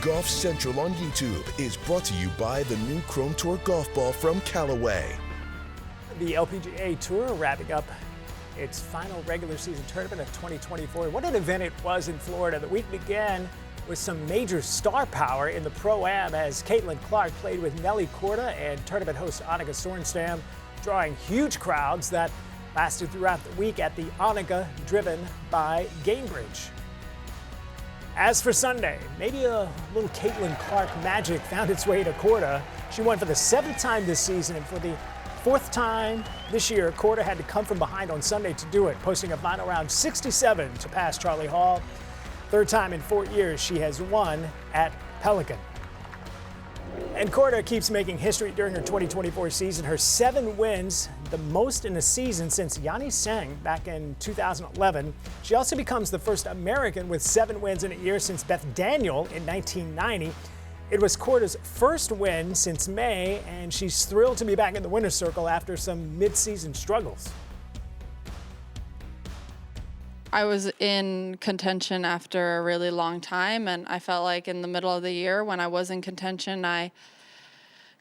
Golf Central on YouTube is brought to you by the new Chrome Tour golf ball from Callaway. The LPGA Tour wrapping up its final regular season tournament of 2024. What an event it was in Florida. The week began with some major star power in the Pro-Am as Caitlin Clark played with Nelly Korda and tournament host Annika Sorenstam, drawing huge crowds that lasted throughout the week at the Annika, driven by Gainbridge. As for Sunday, maybe a little Caitlin Clark magic found its way to Korda. She won for the 7th time this season, and for the 4th time this year, Korda had to come from behind on Sunday to do it, posting a final round 67 to pass Charlie Hall. 3rd time in 4 years she has won at Pelican. And Korda keeps making history during her 2024 season. Her 7 wins, the most in a season since Yani Tseng back in 2011. She also becomes the first American with 7 wins in a year since Beth Daniel in 1990. It was Korda's first win since May, and she's thrilled to be back in the winner's circle after some mid-season struggles. I was in contention after a really long time, and I felt like in the middle of the year when I was in contention, I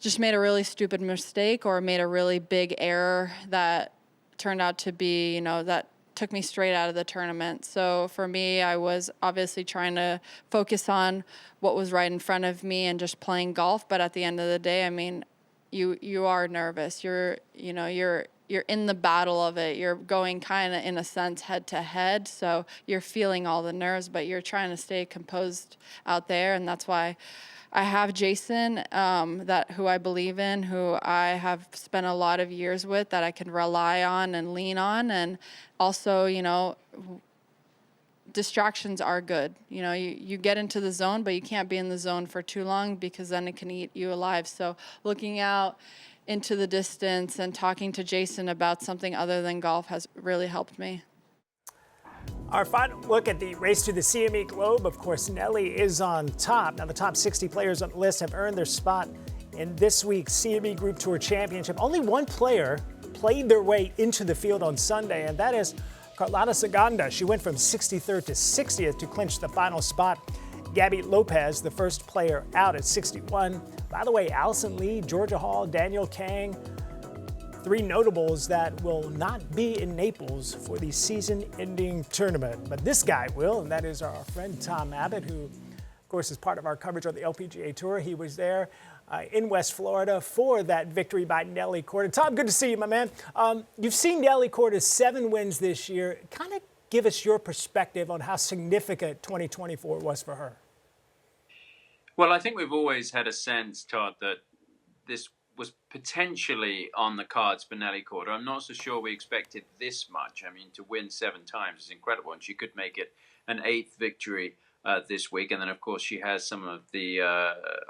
just made a really stupid mistake or made a really big error that turned out to be, that took me straight out of the tournament. So for me, I was obviously trying to focus on what was right in front of me and just playing golf. But at the end of the day, I mean, you are nervous. You're in the battle of it. You're going kind of, in a sense, head to head. So you're feeling all the nerves, but you're trying to stay composed out there. And that's why I have Jason, who I believe in, who I have spent a lot of years with, that I can rely on and lean on. And also, distractions are good. You get into the zone, but you can't be in the zone for too long because then it can eat you alive. So looking out into the distance and talking to Jason about something other than golf has really helped me. Our final look at the race to the CME Globe. Of course, Nelly is on top. Now, the top 60 players on the list have earned their spot in this week's CME Group Tour Championship. Only one player played their way into the field on Sunday, and that is Carlota Saganda. She went from 63rd to 60th to clinch the final spot. Gabby Lopez, the first player out at 61. By the way, Allison Lee, Georgia Hall, Daniel Kang, 3 notables that will not be in Naples for the season-ending tournament. But this guy will, and that is our friend Tom Abbott, who, of course, is part of our coverage on the LPGA Tour. He was there in West Florida for that victory by Nelly Korda. Tom, good to see you, my man. You've seen Nelly Korda's 7 wins this year. Kind of give us your perspective on how significant 2024 was for her. Well, I think we've always had a sense, Todd, that this was potentially on the cards for Nelly Korda. I'm not so sure we expected this much. I mean, to win 7 times is incredible, and she could make it an 8th victory this week. And then, of course, she has some of the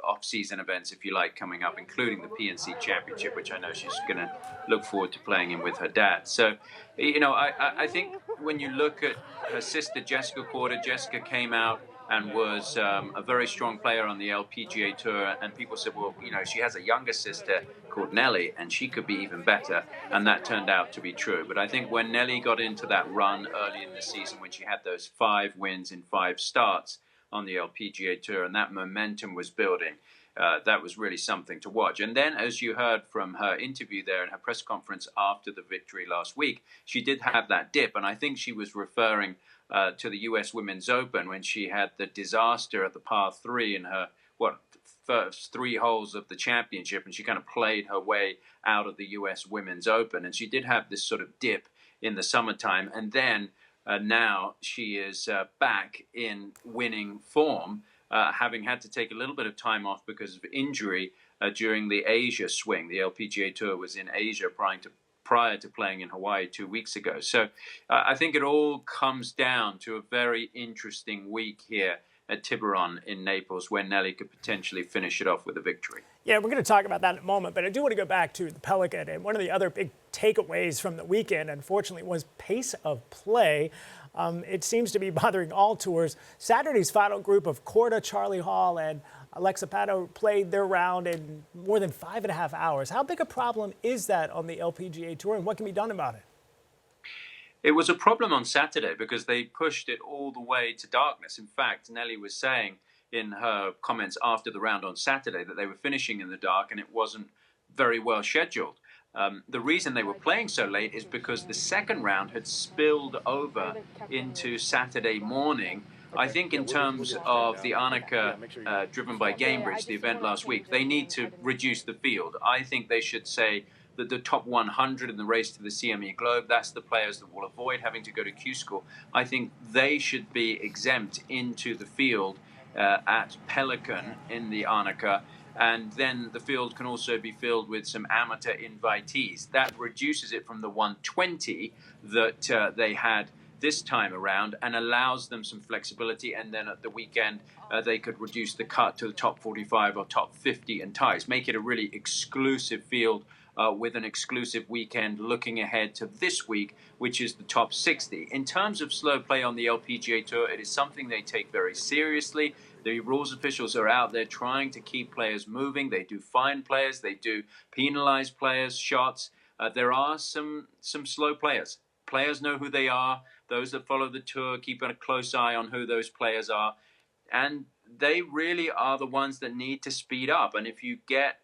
off-season events, if you like, coming up, including the PNC Championship, which I know she's going to look forward to playing in with her dad. So, I think when you look at her sister, Jessica Korda, Jessica came out and was a very strong player on the LPGA Tour. And people said, well, she has a younger sister called Nelly, and she could be even better. And that turned out to be true. But I think when Nelly got into that run early in the season, when she had those 5 wins in 5 starts on the LPGA Tour, and that momentum was building, that was really something to watch. And then, as you heard from her interview there in her press conference after the victory last week, she did have that dip. And I think she was referring to the U.S. Women's Open when she had the disaster at the par 3 in her, first 3 holes of the championship, and she kind of played her way out of the U.S. Women's Open. And she did have this sort of dip in the summertime. And then now she is back in winning form, having had to take a little bit of time off because of injury during the Asia swing. The LPGA Tour was in Asia prior to playing in Hawaii 2 weeks ago. So I think it all comes down to a very interesting week here at Tiburon in Naples, where Nelly could potentially finish it off with a victory. Yeah, we're going to talk about that in a moment, but I do want to go back to the Pelican. And one of the other big takeaways from the weekend, unfortunately, was pace of play. It seems to be bothering all tours. Saturday's final group of Korda, Charlie Hall, and Alexa Pato played their round in more than 5.5 hours. How big a problem is that on the LPGA Tour, and what can be done about it? It was a problem on Saturday because they pushed it all the way to darkness. In fact, Nelly was saying, in her comments after the round on Saturday that they were finishing in the dark and it wasn't very well scheduled. The reason they were playing so late is because the second round had spilled over into Saturday morning. I think in terms of the Annika driven by Gamebridge, the event last week, they need to reduce the field. I think they should say that the top 100 in the race to the CME Globe, that's the players that will avoid having to go to Q School. I think they should be exempt into the field at Pelican in the Annika. And then the field can also be filled with some amateur invitees. That reduces it from the 120 that they had this time around and allows them some flexibility. And then at the weekend, they could reduce the cut to the top 45 or top 50 in ties, make it a really exclusive field with an exclusive weekend looking ahead to this week, which is the top 60. In terms of slow play on the LPGA Tour, it is something they take very seriously. The rules officials are out there trying to keep players moving. They do fine players. They do penalize players, shots. There are some slow players. Players know who they are. Those that follow the tour keep a close eye on who those players are. And they really are the ones that need to speed up. And if you get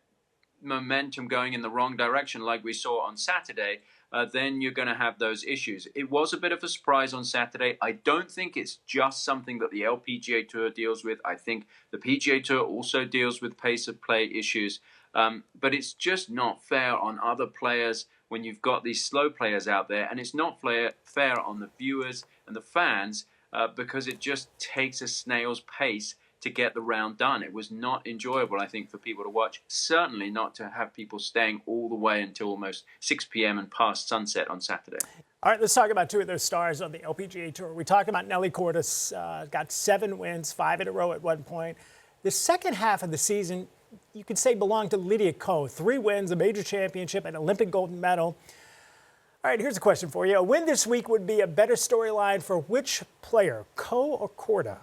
momentum going in the wrong direction like we saw on Saturday, then you're going to have those issues. It was a bit of a surprise on Saturday. I don't think it's just something that the LPGA Tour deals with. I think the PGA Tour also deals with pace of play issues. But it's just not fair on other players when you've got these slow players out there. And it's not fair on the viewers and the fans because it just takes a snail's pace to get the round done. It was not enjoyable, I think, for people to watch. Certainly not to have people staying all the way until almost 6 p.m. and past sunset on Saturday. All right, let's talk about two of those stars on the LPGA Tour. We talked about Nelly Korda, got 7 wins, 5 in a row at one point. The second half of the season, you could say, belonged to Lydia Ko. 3 wins, a major championship, an Olympic gold medal. All right, here's a question for you. A win this week would be a better storyline for which player, Ko or Korda?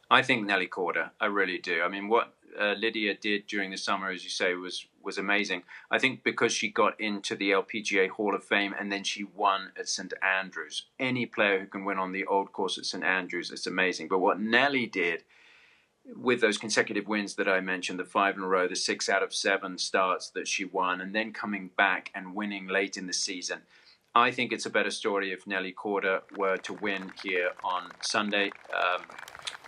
I think Nelly Korda. I really do. I mean, what Lydia did during the summer, as you say, was amazing. I think because she got into the LPGA Hall of Fame and then she won at St Andrews. Any player who can win on the old course at St Andrews, it's amazing. But what Nelly did with those consecutive wins that I mentioned, the 5 in a row, the 6 out of 7 starts that she won, and then coming back and winning late in the season, I think it's a better story if Nelly Korda were to win here on Sunday.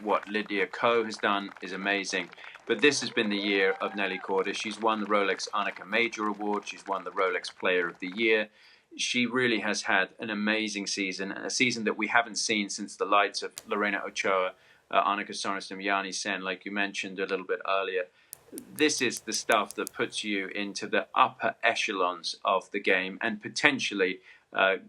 What Lydia Ko has done is amazing. But this has been the year of Nelly Korda. She's won the Rolex Annika Major Award. She's won the Rolex Player of the Year. She really has had an amazing season, a season that we haven't seen since the lights of Lorena Ochoa, Annika Sorenstam, Yani Sen, like you mentioned a little bit earlier. This is the stuff that puts you into the upper echelons of the game and potentially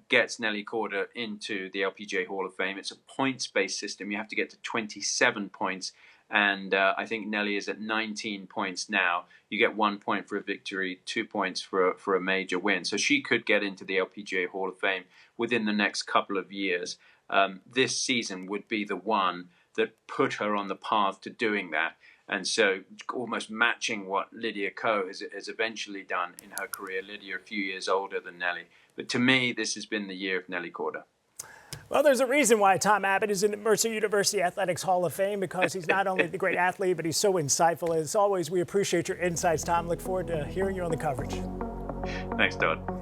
gets Nelly Korda into the LPGA Hall of Fame. It's a points-based system. You have to get to 27 points, and I think Nelly is at 19 points now. You get 1 point for a victory, 2 points for a major win. So she could get into the LPGA Hall of Fame within the next couple of years. This season would be the one that put her on the path to doing that. And so almost matching what Lydia Ko has eventually done in her career. Lydia, a few years older than Nelly. But to me, this has been the year of Nelly Korda. Well, there's a reason why Tom Abbott is in the Mercer University Athletics Hall of Fame, because he's not only the great athlete, but he's so insightful. As always, we appreciate your insights, Tom. Look forward to hearing you on the coverage. Thanks, Todd.